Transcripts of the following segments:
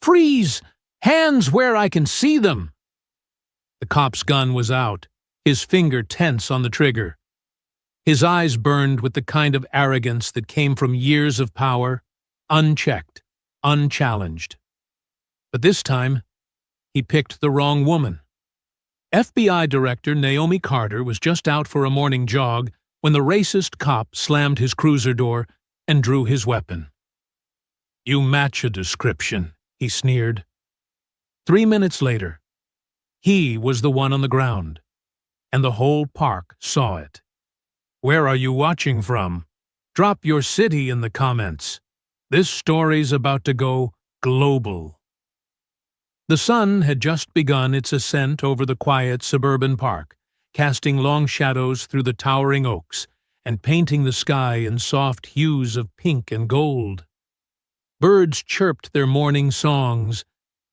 Freeze! Hands where I can see them! The cop's gun was out, his finger tense on the trigger. His eyes burned with the kind of arrogance that came from years of power, unchecked, unchallenged. But this time, he picked the wrong woman. FBI Director Naomi Carter was just out for a morning jog when the racist cop slammed his cruiser door and drew his weapon. "You match a description," he sneered. 3 minutes later, he was the one on the ground, and the whole park saw it. Where are you watching from? Drop your city in the comments. This story's about to go global. The sun had just begun its ascent over the quiet suburban park, casting long shadows through the towering oaks and painting the sky in soft hues of pink and gold. Birds chirped their morning songs,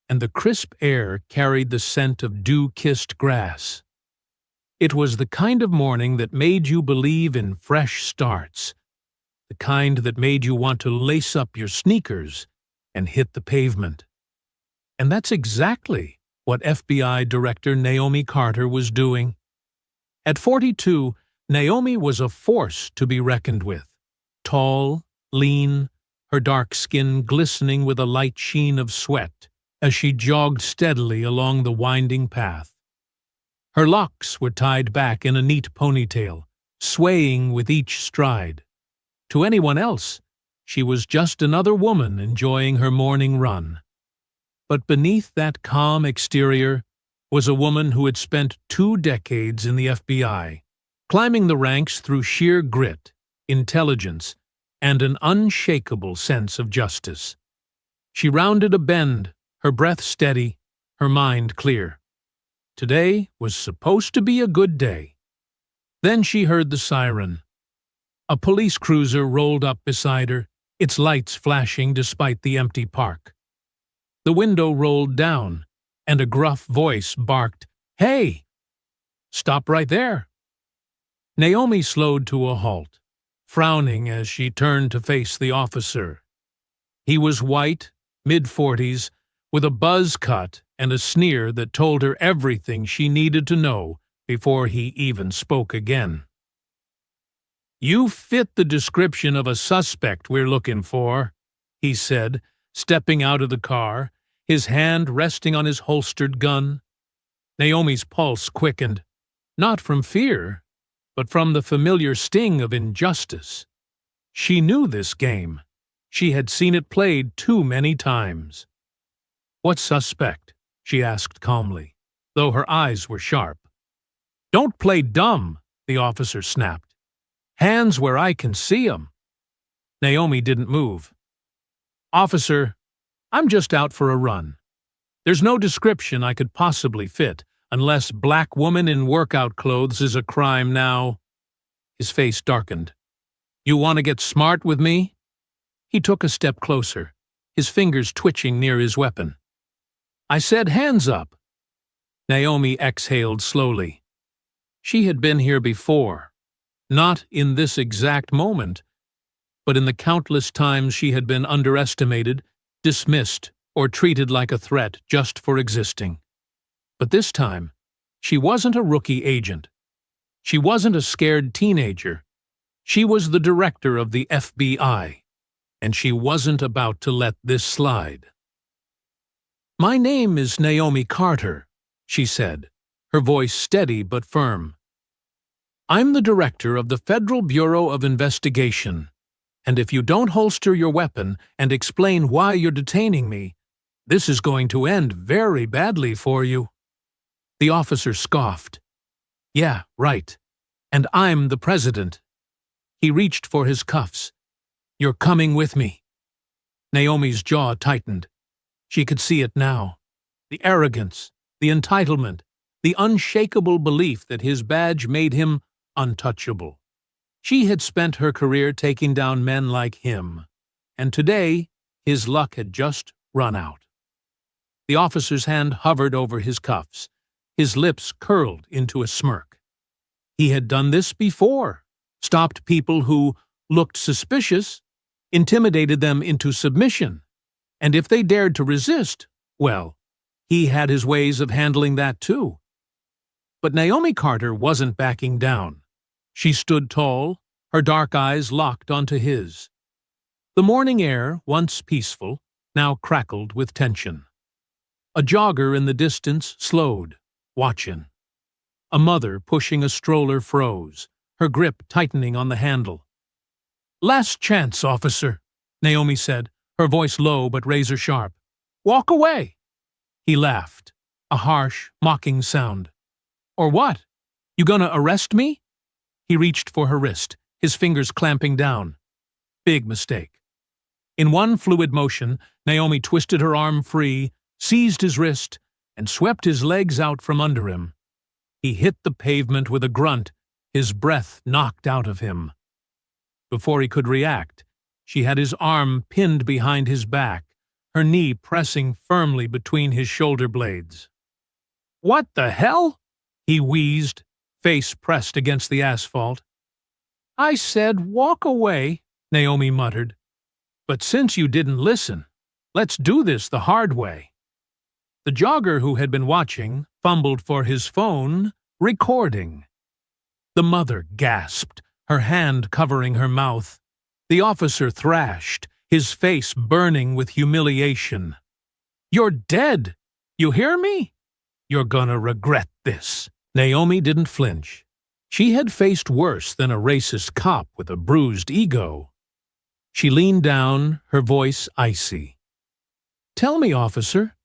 and the crisp air carried the scent of dew-kissed grass. It was the kind of morning that made you believe in fresh starts, the kind that made you want to lace up your sneakers and hit the pavement. And that's exactly what FBI Director Naomi Carter was doing. At 42, Naomi was a force to be reckoned with. Tall, lean, her dark skin glistening with a light sheen of sweat as she jogged steadily along the winding path. Her locks were tied back in a neat ponytail, swaying with each stride. To anyone else, she was just another woman enjoying her morning run. But beneath that calm exterior was a woman who had spent 2 decades in the FBI, climbing the ranks through sheer grit, intelligence, and an unshakable sense of justice. She rounded a bend, her breath steady, her mind clear. Today was supposed to be a good day. Then she heard the siren. A police cruiser rolled up beside her, its lights flashing despite the empty park. The window rolled down, and a gruff voice barked, "Hey! Stop right there!" Naomi slowed to a halt, frowning as she turned to face the officer. He was white, mid-40s, with a buzz cut and a sneer that told her everything she needed to know before he even spoke again. "You fit the description of a suspect we're looking for," he said, stepping out of the car, his hand resting on his holstered gun. Naomi's pulse quickened, not from fear, but from the familiar sting of injustice. She knew this game. She had seen it played too many times. "What suspect?" she asked calmly, though her eyes were sharp. "Don't play dumb," the officer snapped. "Hands where I can see 'em." Naomi didn't move. "Officer, I'm just out for a run. There's no description I could possibly fit, unless black woman in workout clothes is a crime now." His face darkened. "You want to get smart with me?" He took a step closer, his fingers twitching near his weapon. "I said hands up." Naomi exhaled slowly. She had been here before, not in this exact moment, but in the countless times she had been underestimated, dismissed, or treated like a threat just for existing. But this time, she wasn't a rookie agent. She wasn't a scared teenager. She was the director of the FBI, and she wasn't about to let this slide. "My name is Naomi Carter," she said, her voice steady but firm. "I'm the director of the Federal Bureau of Investigation, and if you don't holster your weapon and explain why you're detaining me, this is going to end very badly for you." The officer scoffed. "Yeah, right. And I'm the president." He reached for his cuffs. "You're coming with me." Naomi's jaw tightened. She could see it now. The arrogance, the entitlement, the unshakable belief that his badge made him untouchable. She had spent her career taking down men like him, and today his luck had just run out. The officer's hand hovered over his cuffs, his lips curled into a smirk. He had done this before, stopped people who looked suspicious, intimidated them into submission, And if they dared to resist, well, he had his ways of handling that too. But Naomi Carter wasn't backing down. She stood tall, her dark eyes locked onto his. The morning air, once peaceful, now crackled with tension. A jogger in the distance slowed, watching. A mother pushing a stroller froze, her grip tightening on the handle. "Last chance, officer," Naomi said, her voice low but razor-sharp. "Walk away." He laughed, a harsh, mocking sound. "Or what? You gonna arrest me?" He reached for her wrist, his fingers clamping down. Big mistake. In one fluid motion, Naomi twisted her arm free, seized his wrist, and swept his legs out from under him. He hit the pavement with a grunt, his breath knocked out of him. Before he could react, she had his arm pinned behind his back, her knee pressing firmly between his shoulder blades. "What the hell?" he wheezed, face pressed against the asphalt. "I said walk away," Naomi muttered. "But since you didn't listen, let's do this the hard way." The jogger who had been watching fumbled for his phone, recording. The mother gasped, her hand covering her mouth. The officer thrashed, his face burning with humiliation. "You're dead! You hear me? You're gonna regret this." Naomi didn't flinch. She had faced worse than a racist cop with a bruised ego. She leaned down, her voice icy. "Tell me, officer,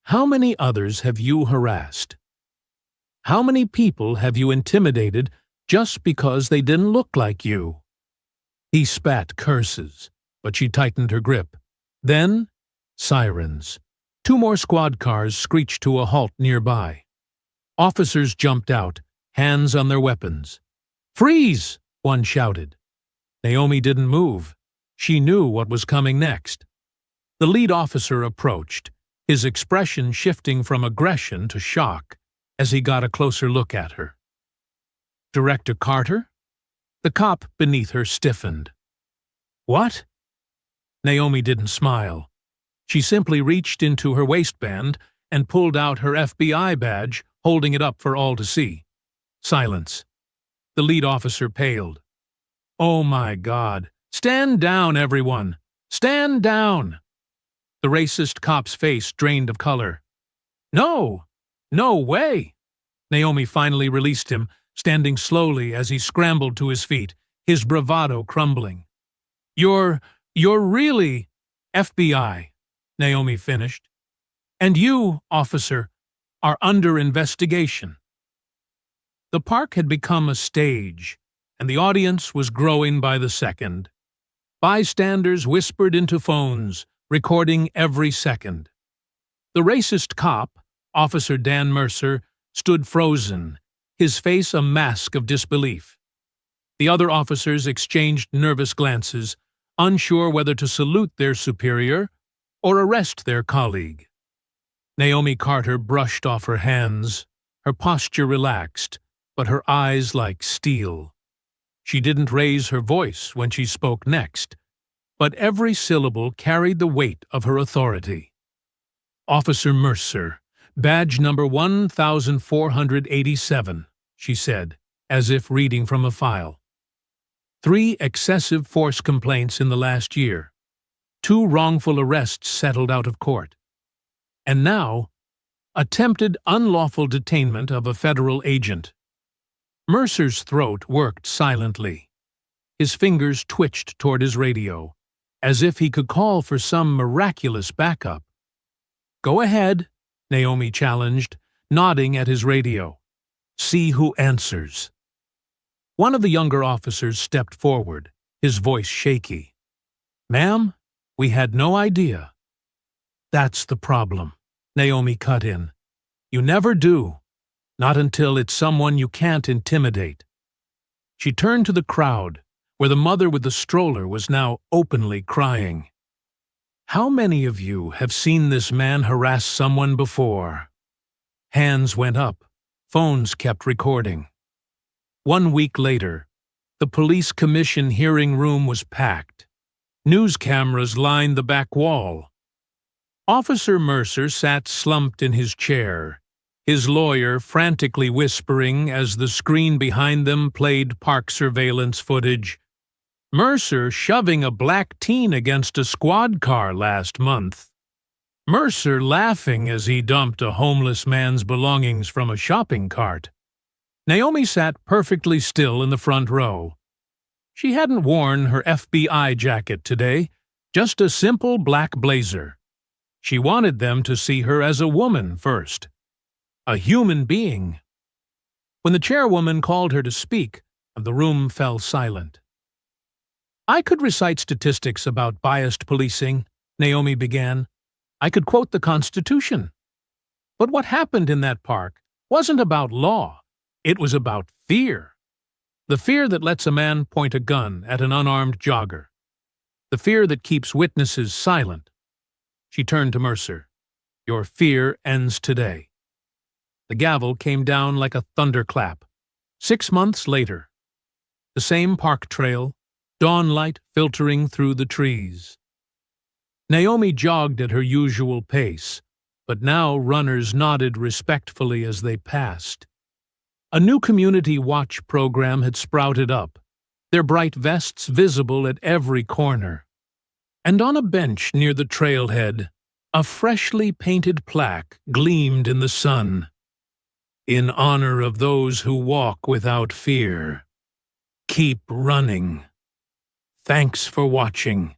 how many others have you harassed? How many people have you intimidated just because they didn't look like you?" He spat curses, but she tightened her grip. Then, sirens. 2 more squad cars screeched to a halt nearby. Officers jumped out, hands on their weapons. "Freeze!" one shouted. Naomi didn't move. She knew what was coming next. The lead officer approached, his expression shifting from aggression to shock as he got a closer look at her. "Director Carter?" The cop beneath her stiffened. "What?" Naomi didn't smile. She simply reached into her waistband and pulled out her FBI badge, holding it up for all to see. Silence. The lead officer paled. "Oh my God. Stand down, everyone. Stand down." The racist cop's face drained of color. "No! No way!" Naomi finally released him, standing slowly as he scrambled to his feet, his bravado crumbling. You're really FBI," Naomi finished. "And you, officer, are under investigation." The park had become a stage, and the audience was growing by the second. Bystanders whispered into phones, recording every second. The racist cop, Officer Dan Mercer, stood frozen, his face a mask of disbelief. The other officers exchanged nervous glances, unsure whether to salute their superior or arrest their colleague. Naomi Carter brushed off her hands, her posture relaxed, but her eyes like steel. She didn't raise her voice when she spoke next, but every syllable carried the weight of her authority. "Officer Mercer, badge number 1487, she said, as if reading from a file. 3 excessive force complaints in the last year. 2 wrongful arrests settled out of court. And now, attempted unlawful detainment of a federal agent." Mercer's throat worked silently. His fingers twitched toward his radio, as if he could call for some miraculous backup. "Go ahead," Naomi challenged, nodding at his radio. "See who answers." One of the younger officers stepped forward, his voice shaky. "Ma'am, we had no idea." "That's the problem," Naomi cut in. "You never do. Not until it's someone you can't intimidate." She turned to the crowd, where the mother with the stroller was now openly crying. "How many of you have seen this man harass someone before?" Hands went up. Phones kept recording. 1 week later, the police commission hearing room was packed. News cameras lined the back wall. Officer Mercer sat slumped in his chair, his lawyer frantically whispering as the screen behind them played park surveillance footage. Mercer shoving a black teen against a squad car last month. Mercer laughing as he dumped a homeless man's belongings from a shopping cart. Naomi sat perfectly still in the front row. She hadn't worn her FBI jacket today, just a simple black blazer. She wanted them to see her as a woman first. A human being. When the chairwoman called her to speak, the room fell silent. "I could recite statistics about biased policing," Naomi began. "I could quote the Constitution. But what happened in that park wasn't about law. It was about fear. The fear that lets a man point a gun at an unarmed jogger. The fear that keeps witnesses silent." She turned to Mercer. "Your fear ends today." The gavel came down like a thunderclap. 6 months later. The same park trail, dawnlight filtering through the trees. Naomi jogged at her usual pace, but now runners nodded respectfully as they passed. A new community watch program had sprouted up, their bright vests visible at every corner. And on a bench near the trailhead, a freshly painted plaque gleamed in the sun. "In honor of those who walk without fear. Keep running. Thanks for watching."